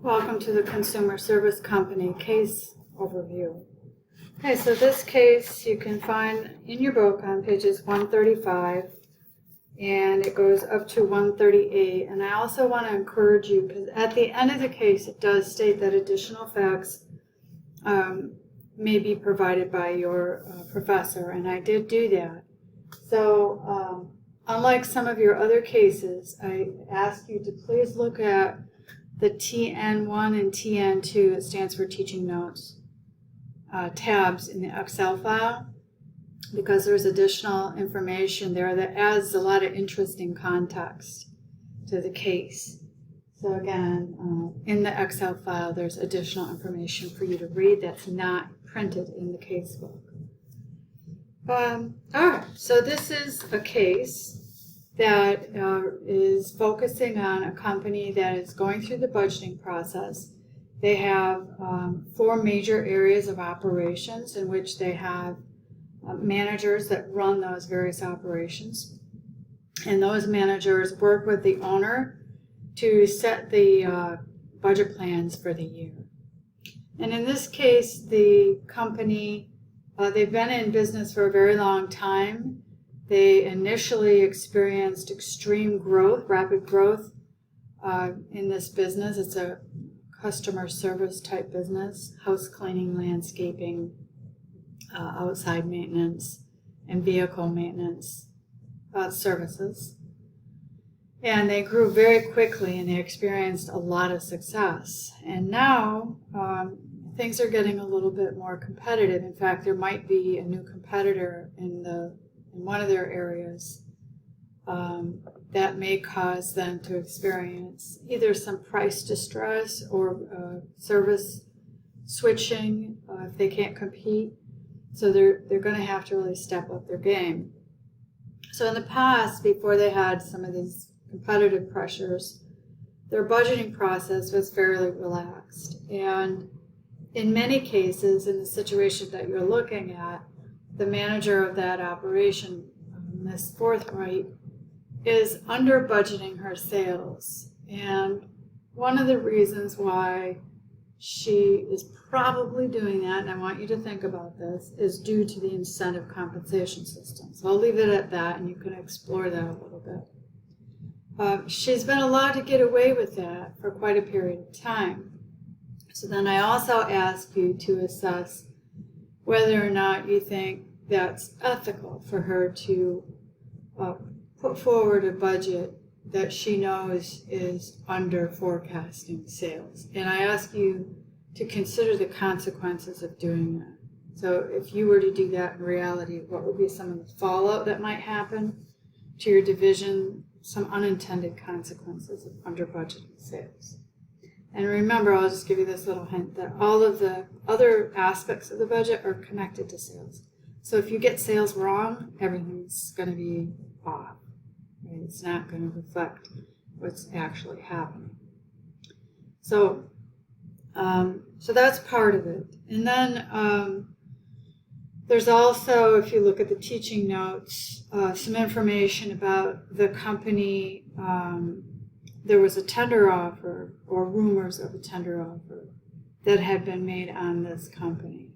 Welcome to the Consumer Service Company case overview. Okay, so this case you can find in your book on pages 135 and it goes up to 138. And I also want to encourage you, because at the end of the case it does state that additional facts may be provided by your professor, and I did do that. So unlike some of your other cases, I ask you to please look at the TN1 and TN2, it stands for Teaching Notes, tabs in the Excel file, because there's additional information there that adds a lot of interesting context to the case. So again, in the Excel file, there's additional information for you to read that's not printed in the case book. All right, so this is a case that is focusing on a company that is going through the budgeting process. They have 4 major areas of operations in which they have managers that run those various operations. And those managers work with the owner to set the budget plans for the year. And in this case, the company, they've been in business for a very long time. They initially experienced extreme growth, rapid growth in this business. It's a customer service type business, house cleaning, landscaping, outside maintenance, and vehicle maintenance services. And they grew very quickly and they experienced a lot of success. And now things are getting a little bit more competitive. In fact, there might be a new competitor in one of their areas that may cause them to experience either some price distress or service switching if they can't compete. So they're going to have to really step up their game. So in the past, before they had some of these competitive pressures, their budgeting process was fairly relaxed. And in many cases, in the situation that you're looking at, the manager of that operation, Ms. Forthright, is under budgeting her sales. And one of the reasons why she is probably doing that, and I want you to think about this, is due to the incentive compensation system. So I'll leave it at that, and you can explore that a little bit. She's been allowed to get away with that for quite a period of time. So then I also ask you to assess whether or not you think that's ethical for her to put forward a budget that she knows is under forecasting sales. And I ask you to consider the consequences of doing that. So if you were to do that in reality, what would be some of the fallout that might happen to your division, some unintended consequences of under budgeting sales? And remember, I'll just give you this little hint, that all of the other aspects of the budget are connected to sales. So if you get sales wrong, everything's going to be off. Right? It's not going to reflect what's actually happening. So that's part of it. And then there's also, if you look at the teaching notes, some information about the company. There was a tender offer, or rumors of a tender offer, that had been made on this company.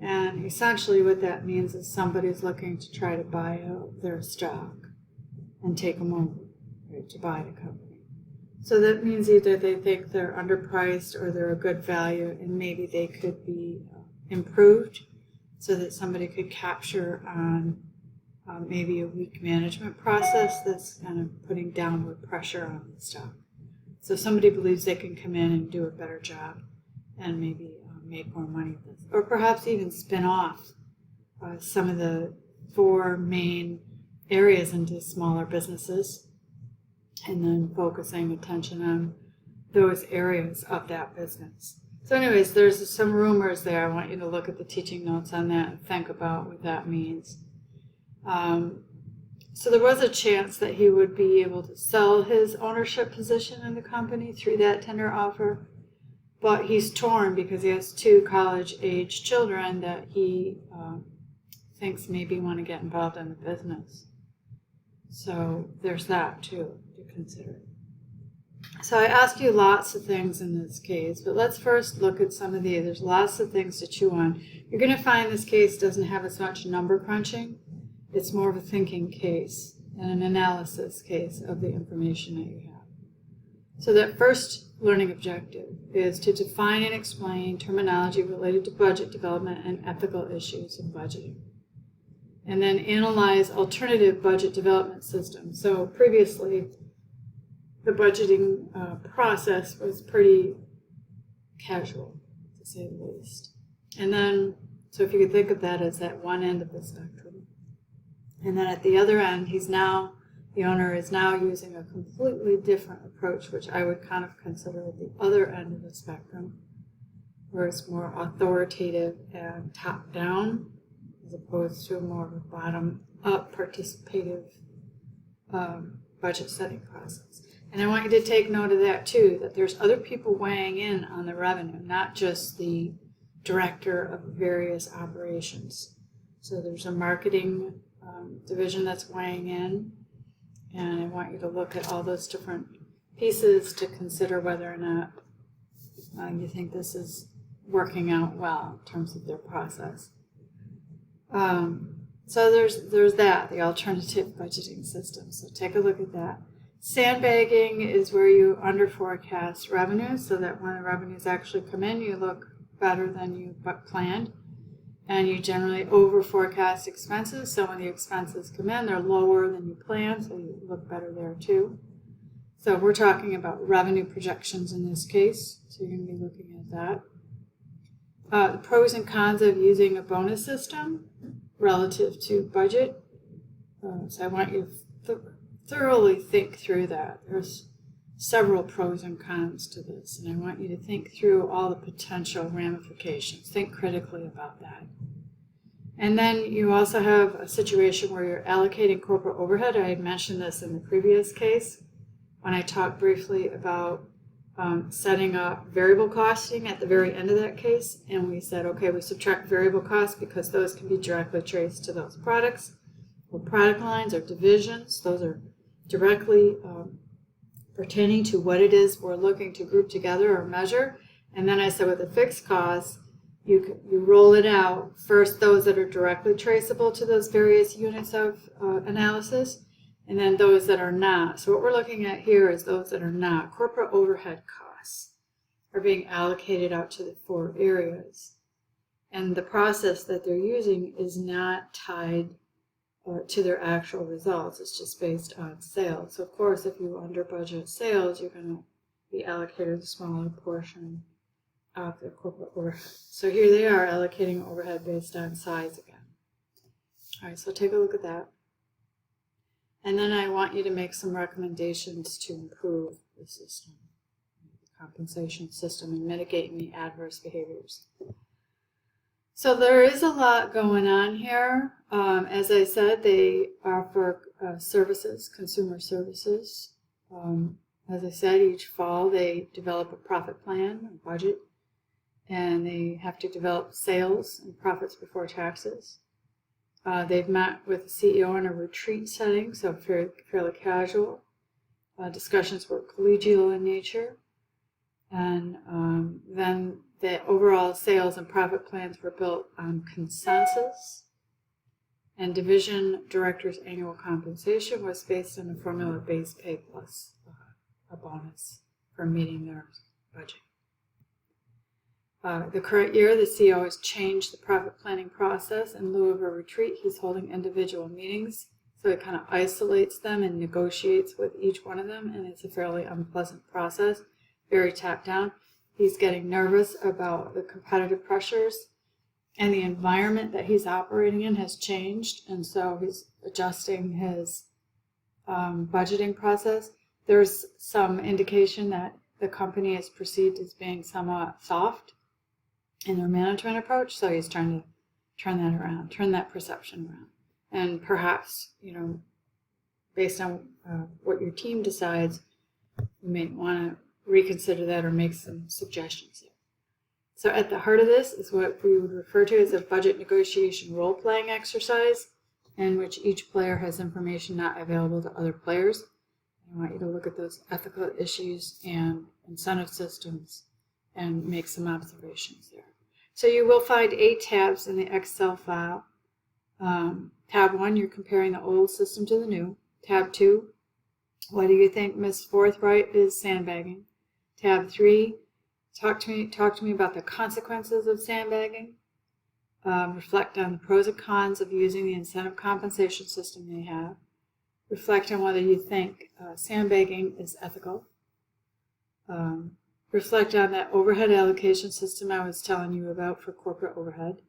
And essentially what that means is somebody's looking to try to buy out their stock and take them over, right, to buy the company. So that means either they think they're underpriced or they're a good value, and maybe they could be improved so that somebody could capture on maybe a weak management process that's kind of putting downward pressure on the stock. So somebody believes they can come in and do a better job and maybe make more money with this. Or perhaps even spin off some of the 4 main areas into smaller businesses and then focusing attention on those areas of that business. So anyways, there's some rumors there. I want you to look at the teaching notes on that and think about what that means. So there was a chance that he would be able to sell his ownership position in the company through that tender offer, but he's torn because he has 2 college-age children that he thinks maybe want to get involved in the business. So there's that too to consider. So I asked you lots of things in this case, but let's first look at some of these. There's lots of things to chew on. You're going to find this case doesn't have as much number crunching. It's more of a thinking case and an analysis case of the information that you have. So that first learning objective is to define and explain terminology related to budget development and ethical issues in budgeting. And then analyze alternative budget development systems. So previously, the budgeting process was pretty casual, to say the least. And then, so if you could think of that as that one end of the spectrum. And then at the other end, the owner is now using a completely different approach, which I would kind of consider the other end of the spectrum, where it's more authoritative and top-down, as opposed to more of a bottom-up participative budget setting process. And I want you to take note of that too, that there's other people weighing in on the revenue, not just the director of various operations. So there's a marketing division that's weighing in, and I want you to look at all those different pieces to consider whether or not you think this is working out well in terms of their process. So there's that, the alternative budgeting system. So take a look at that. Sandbagging is where you under forecast revenue so that when the revenues actually come in, you look better than you planned. And you generally over forecast expenses. So when the expenses come in, they're lower than you planned, so you look better there too. So we're talking about revenue projections in this case. So you're going to be looking at that. The pros and cons of using a bonus system relative to budget. So I want you to thoroughly think through that. There's several pros and cons to this, and I want you to think through all the potential ramifications. Think critically about that. And then you also have a situation where you're allocating corporate overhead. I had mentioned this in the previous case when I talked briefly about setting up variable costing at the very end of that case, and we said, okay, we subtract variable costs because those can be directly traced to those products or product lines or divisions. Those are directly pertaining to what it is we're looking to group together or measure. And then I said with the fixed costs, you roll it out. First, those that are directly traceable to those various units of analysis, and then those that are not. So what we're looking at here is those that are not. Corporate overhead costs are being allocated out to the 4 areas. And the process that they're using is not tied to their actual results. It's just based on sales. So of course, if you under budget sales, you're going to be allocated a smaller portion of the corporate overhead. So here they are allocating overhead based on size again. All right, so take a look at that. And then I want you to make some recommendations to improve the system, the compensation system, and mitigate any adverse behaviors. So there is a lot going on here. As I said, they offer services, consumer services. As I said, each fall they develop a profit plan, a budget, and they have to develop sales and profits before taxes. They've met with the CEO in a retreat setting, so fairly casual. Discussions were collegial in nature. And then the overall sales and profit plans were built on consensus. And division directors' annual compensation was based on a formula base pay plus a bonus for meeting their budget. The current year, the CEO has changed the profit planning process. In lieu of a retreat, he's holding individual meetings. So it kind of isolates them and negotiates with each one of them, and it's a fairly unpleasant process, very top-down. He's getting nervous about the competitive pressures, and the environment that he's operating in has changed, and so he's adjusting his budgeting process. There's some indication that the company is perceived as being somewhat soft in their management approach, so he's trying to turn that around, turn that perception around. And perhaps, based on what your team decides, you may want to reconsider that or make some suggestions here. So at the heart of this is what we would refer to as a budget negotiation role-playing exercise, in which each player has information not available to other players. I want you to look at those ethical issues and incentive systems and make some observations there. So you will find 8 tabs in the Excel file. Tab 1, you're comparing the old system to the new. Tab 2, what do you think Ms. Forthright is sandbagging? Tab 3, talk to me about the consequences of sandbagging. Reflect on the pros and cons of using the incentive compensation system they have. Reflect on whether you think sandbagging is ethical. Reflect on that overhead allocation system I was telling you about for corporate overhead.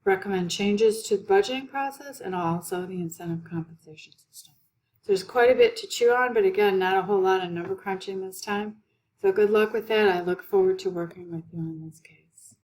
Recommend changes to the budgeting process and also the incentive compensation system. So there's quite a bit to chew on, but again, not a whole lot of number crunching this time. So good luck with that. I look forward to working with you on this case.